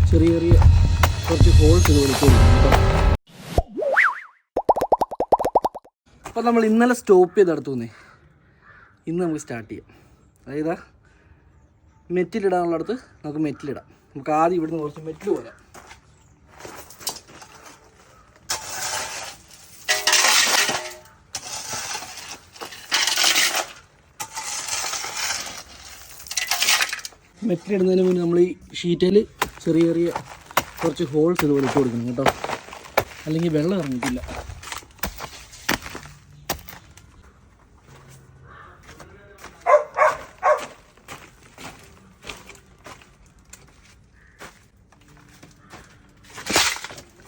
ചെറിയ ചെറിയ കുറച്ച് ഹോൾസ് ഇത് കൊടുക്കുന്നു കേട്ടോ. അപ്പോൾ നമ്മൾ ഇന്നലെ സ്റ്റോപ്പ് ചെയ്തെടുത്തുന്നേ, ഇന്ന് നമുക്ക് സ്റ്റാർട്ട് ചെയ്യാം. അതായത് മെറ്റിലിടാനുള്ളടത്ത് നമുക്ക് മെറ്റിലിടാം. നമുക്ക് ആദ്യം ഇവിടുന്ന് കുറച്ച് മെറ്റിൽ പോരാം. മെറ്റിലിടുന്നതിന് മുന്നേ നമ്മൾ ഈ ഷീറ്റിൽ ചെറിയ ചെറിയ കുറച്ച് ഹോൾസ് ഇതുപോലെ ഇട്ട് കൊടുക്കണം കേട്ടോ, അല്ലെങ്കിൽ വെള്ളം ഇറങ്ങിയിട്ടില്ല.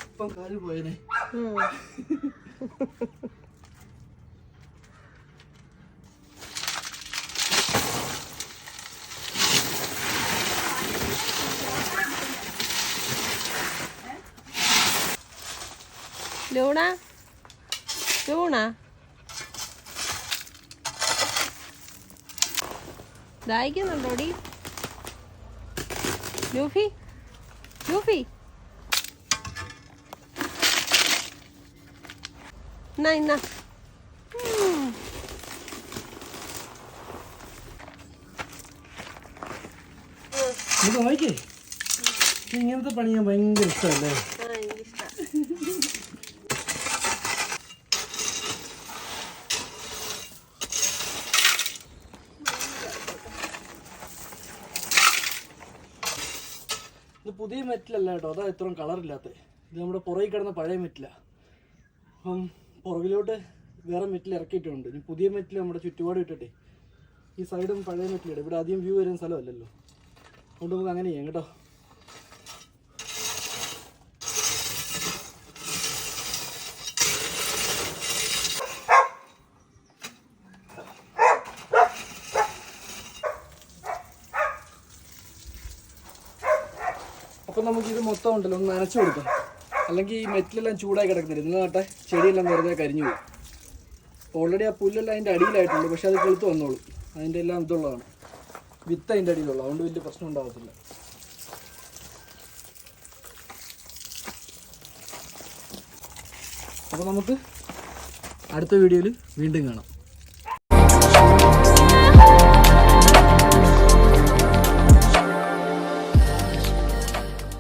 ഇപ്പം കാല് പോയനെ. ലൂണ ലൂണ ദാഹിക്കുന്നുണ്ടോടി? ലൂഫി ലൂഫി എന്നാ ഇന്നാ ഇത് നോക്കിയേ, ഇങ്ങനത്തെ പണി ഞാൻ ഭയങ്കര ഇഷ്ടമല്ലേ. ഇത് പുതിയ മെറ്റിലല്ല കേട്ടോ, അതാ ഇത്രയും കളറില്ലാത്ത. ഇത് നമ്മുടെ പുറകിൽ കിടന്ന പഴയ മെറ്റില. അപ്പം പുറകിലോട്ട് വേറെ മെറ്റിൽ ഇറക്കിയിട്ടുണ്ട്. ഇനി പുതിയ മെറ്റിൽ നമ്മുടെ ചുറ്റുപാട് ഇട്ടിട്ടേ ഈ സൈഡും പഴയ മെറ്റിലിടും. ഇവിടെ അധികം വ്യൂ വരുന്ന സ്ഥലമല്ലല്ലോ, അതുകൊണ്ട് നമുക്ക് അങ്ങനെ ചെയ്യാം കേട്ടോ. അപ്പം നമുക്കിത് മൊത്തം ഉണ്ടല്ലോ ഒന്ന് നനച്ചു കൊടുക്കാം, അല്ലെങ്കിൽ ഈ മെറ്റിലെല്ലാം ചൂടായി കിടക്കുന്നില്ല. ഇന്ന് നട്ടെ ചെടിയെല്ലാം വെറുതെ കരിഞ്ഞു പോകും. ഓൾറെഡി ആ പുല്ലെല്ലാം അതിൻ്റെ അടിയിലായിട്ടുണ്ട്, പക്ഷെ അത് കിളുത്ത് വന്നോളും. അതിൻ്റെ എല്ലാം ഇതുള്ളതാണ്, വിത്ത് അതിൻ്റെ അടിയിലുള്ള, അതുകൊണ്ട് വലിയ പ്രശ്നം ഉണ്ടാകത്തില്ല. അപ്പോൾ നമുക്ക് അടുത്ത വീഡിയോയിൽ വീണ്ടും കാണാം.